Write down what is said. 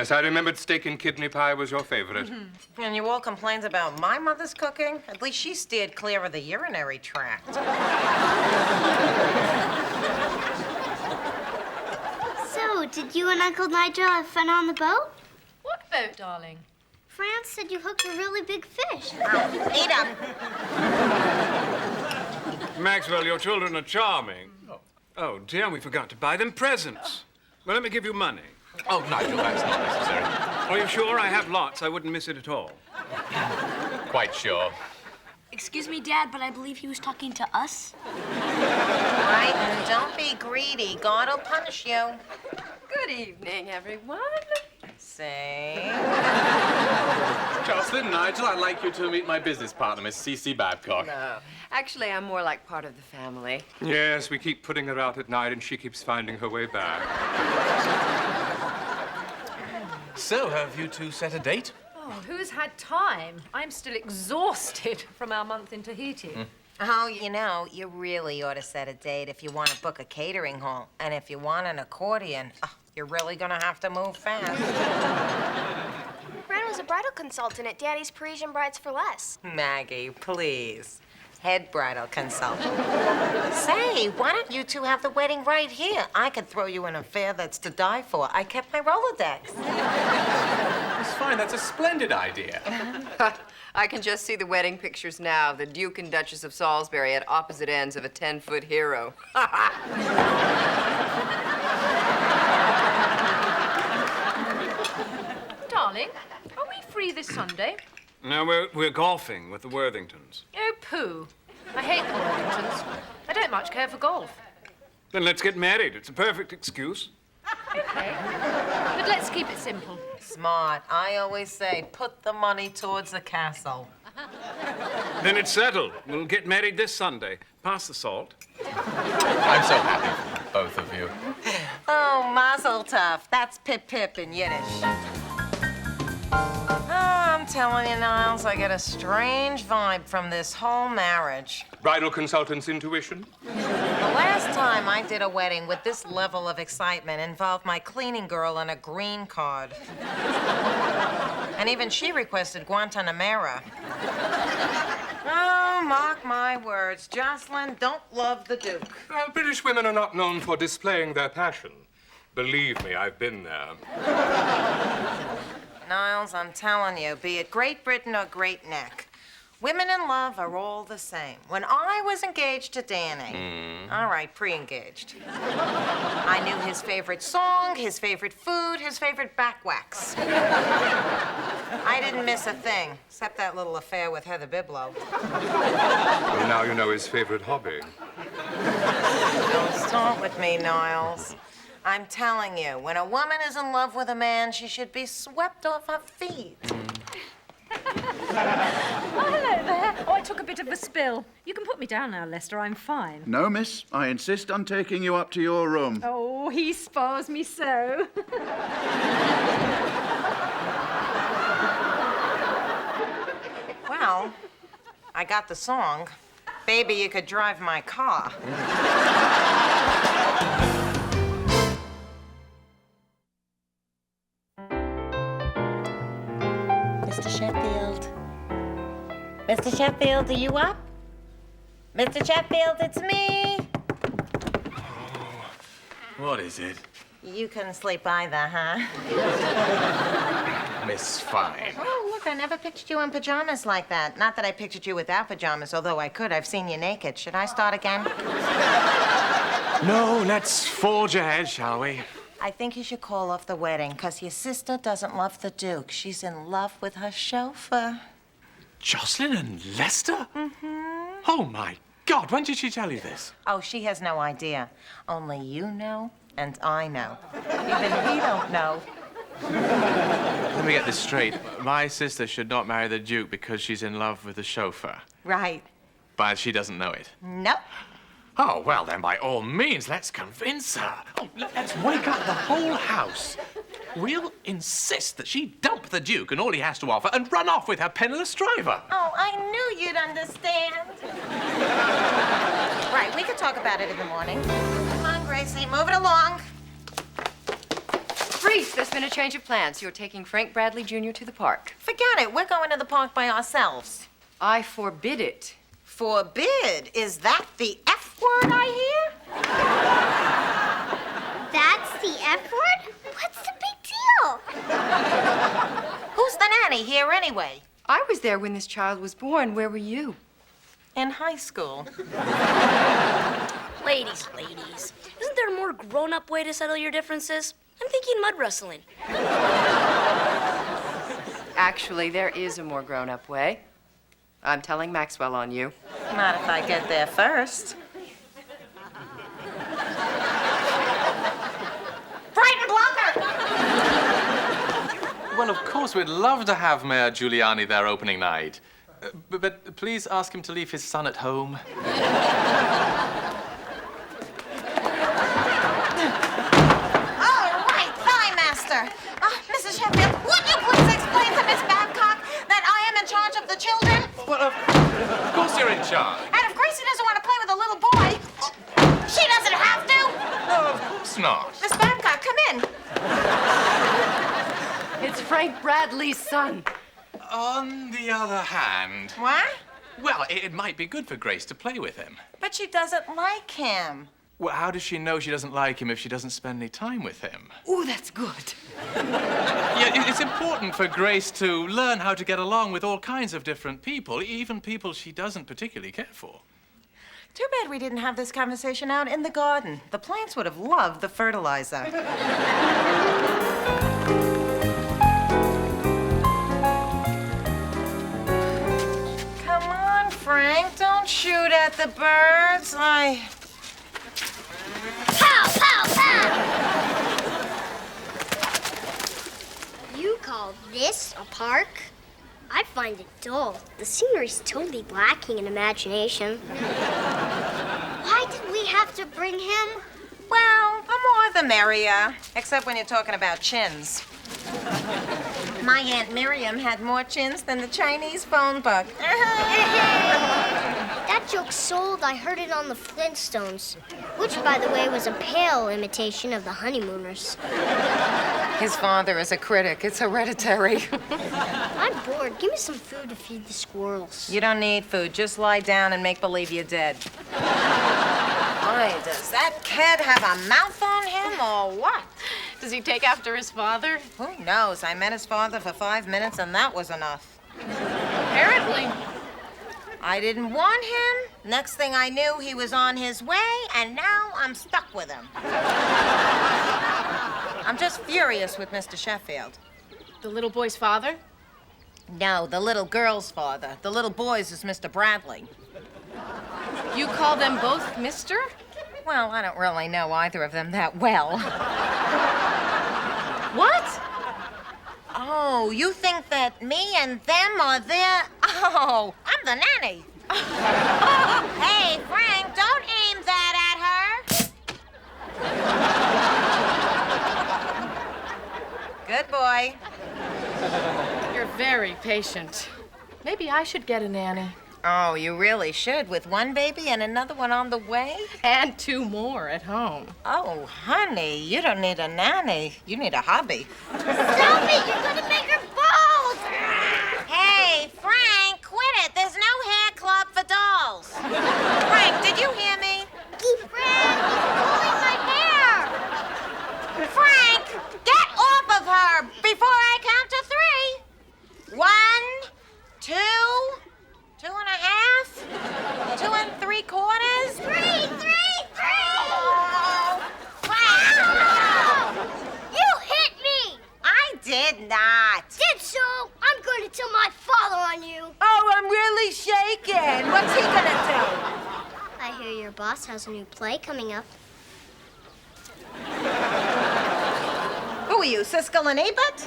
Yes, I remembered steak and kidney pie was your favorite. And you all complained about my mother's cooking? At least she steered clear of the urinary tract. So, did you and Uncle Nigel have fun on the boat? What boat, darling? Fran said you hooked a really big fish. Oh, eat up. Maxwell, your children are charming. Oh, dear, we forgot to buy them presents. Well, let me give you money. Oh, Nigel, that's not necessary. Are you sure? I have lots. I wouldn't miss it at all. Quite sure. Excuse me, Dad, but I believe he was talking to us. Right, and don't be greedy. God will punish you. Good evening, everyone. See? Jocelyn, Nigel, I'd like you to meet my business partner, Miss C.C. Babcock. No, actually, I'm more like part of the family. Yes, we keep putting her out at night and she keeps finding her way back. So, have you two set a date? Oh, who's had time? I'm still exhausted from our month in Tahiti. Oh, you know, you really ought to set a date if you want to book a catering hall. And if you want an accordion, you're really going to have to move fast. Fran was a bridal consultant at Daddy's Parisian Brides for Less. Maggie, please. Head bridal consultant. Say, why don't you two have the wedding right here? I could throw you an affair that's to die for. I kept my Rolodex. It's fine, that's a splendid idea. I can just see the wedding pictures now. The Duke and Duchess of Salisbury at opposite ends of a 10-foot hero. Darling, are we free this Sunday? No, we're golfing with the Worthingtons. Oh, pooh. I hate the Worthingtons. I don't much care for golf. Then let's get married. It's a perfect excuse. Okay. But let's keep it simple. Smart. I always say, put the money towards the castle. Then it's settled. We'll get married this Sunday. Pass the salt. I'm so happy for both of you. Oh, mazel tov. That's pip-pip in Yiddish. I'm telling you, Niles, I get a strange vibe from this whole marriage. Bridal consultant's intuition? The last time I did a wedding with this level of excitement involved my cleaning girl and a green card. And even she requested Guantanamera. Oh, mark my words. Jocelyn don't love the Duke. Well, British women are not known for displaying their passion. Believe me, I've been there. Niles, I'm telling you, be it Great Britain or Great Neck, women in love are all the same. When I was engaged to Danny, all right, pre-engaged, I knew his favorite song, his favorite food, his favorite back wax. I didn't miss a thing, except that little affair with Heather Biblow. Well, now you know his favorite hobby. Don't start with me, Niles. I'm telling you, when a woman is in love with a man, she should be swept off her feet. Oh, hello there. Oh, I took a bit of a spill. You can put me down now, Lester. I'm fine. No, miss. I insist on taking you up to your room. Oh, he spoils me so. Well, I got the song. Baby, you could drive my car. Mr. Sheffield. Mr. Sheffield, are you up? Mr. Sheffield, it's me. What is it? You couldn't sleep either, huh? Miss Fine. Oh, look, I never pictured you in pajamas like that. Not that I pictured you without pajamas, although I could. I've seen you naked. Should I start again? No, let's forge ahead, shall we? I think you should call off the wedding, because your sister doesn't love the Duke. She's in love with her chauffeur. Jocelyn and Lester? Mm-hmm. Oh, my God, when did she tell you this? Oh, she has no idea. Only you know, and I know. Even he don't know. Let me get this straight. My sister should not marry the Duke because she's in love with the chauffeur. Right. But she doesn't know it. Nope. Oh, well, then, by all means, let's convince her. Oh, let's wake up the whole house. We'll insist that she dump the Duke and all he has to offer and run off with her penniless driver. Oh, I knew you'd understand. Right, we could talk about it in the morning. Come on, Gracie, move it along. Grace, there's been a change of plans. You're taking Frank Bradley Jr. to the park. Forget it. We're going to the park by ourselves. I forbid it. Forbid? Is that the F word I hear? That's the F word? What's the big deal? Who's the nanny here anyway? I was there when this child was born. Where were you? In high school. Ladies, isn't there a more grown-up way to settle your differences? I'm thinking mud wrestling. Actually, there is a more grown-up way. I'm telling Maxwell on you. Not if I get there first. Frightened blocker! Well, of course, we'd love to have Mayor Giuliani there opening night. But please ask him to leave his son at home. Mrs. Sheffield, would you please explain to Miss Babcock that I am in charge of the children? Well, of course you're in charge. And if Gracie doesn't want to play with a little boy, she doesn't have to. No, of course not. Miss Babcock, come in. It's Frank Bradley's son. On the other hand... What? Well, it might be good for Grace to play with him. But she doesn't like him. Well, how does she know she doesn't like him if she doesn't spend any time with him? Oh, that's good. Yeah, it's important for Grace to learn how to get along with all kinds of different people, even people she doesn't particularly care for. Too bad we didn't have this conversation out in the garden. The plants would have loved the fertilizer. Come on, Frank, don't shoot at the birds. Pow, pow, pow! You call this a park? I find it dull. The scenery's totally lacking in imagination. Why did we have to bring him? Well, the more the merrier, except when you're talking about chins. My Aunt Miriam had more chins than the Chinese phone book. That joke sold. I heard it on the Flintstones, which, by the way, was a pale imitation of the Honeymooners. His father is a critic. It's hereditary. I'm bored. Give me some food to feed the squirrels. You don't need food. Just lie down and make believe you're dead. Why, does that kid have a mouth on him or what? Does he take after his father? Who knows? I met his father for 5 minutes and that was enough. Apparently. I didn't want him. Next thing I knew, he was on his way, and now I'm stuck with him. I'm just furious with Mr. Sheffield. The little boy's father? No, the little girl's father. The little boy's is Mr. Bradley. You call them both Mr.? Well, I don't really know either of them that well. What? Oh, you think that me and them are there? Oh, I'm the nanny. Hey, Frank, don't aim that at her. Good boy. You're very patient. Maybe I should get a nanny. Oh, you really should, with one baby and another one on the way? And 2 more at home. Oh, honey, you don't need a nanny. You need a hobby. Stop it! You're gonna make her bald! Hey, Frank, quit it. There's no hair club for dolls. Frank, did you hear me? Fran, you're pulling my hair! Frank, get off of her before I count to 3. 1, 2, 2 1/2, 2 3/4. 3! Oh, Frank! You hit me! I did not. Did so? I'm going to tell my father on you. Oh, I'm really shaking. What's he gonna do? I hear your boss has a new play coming up. Who are you, Siskel and Ebert?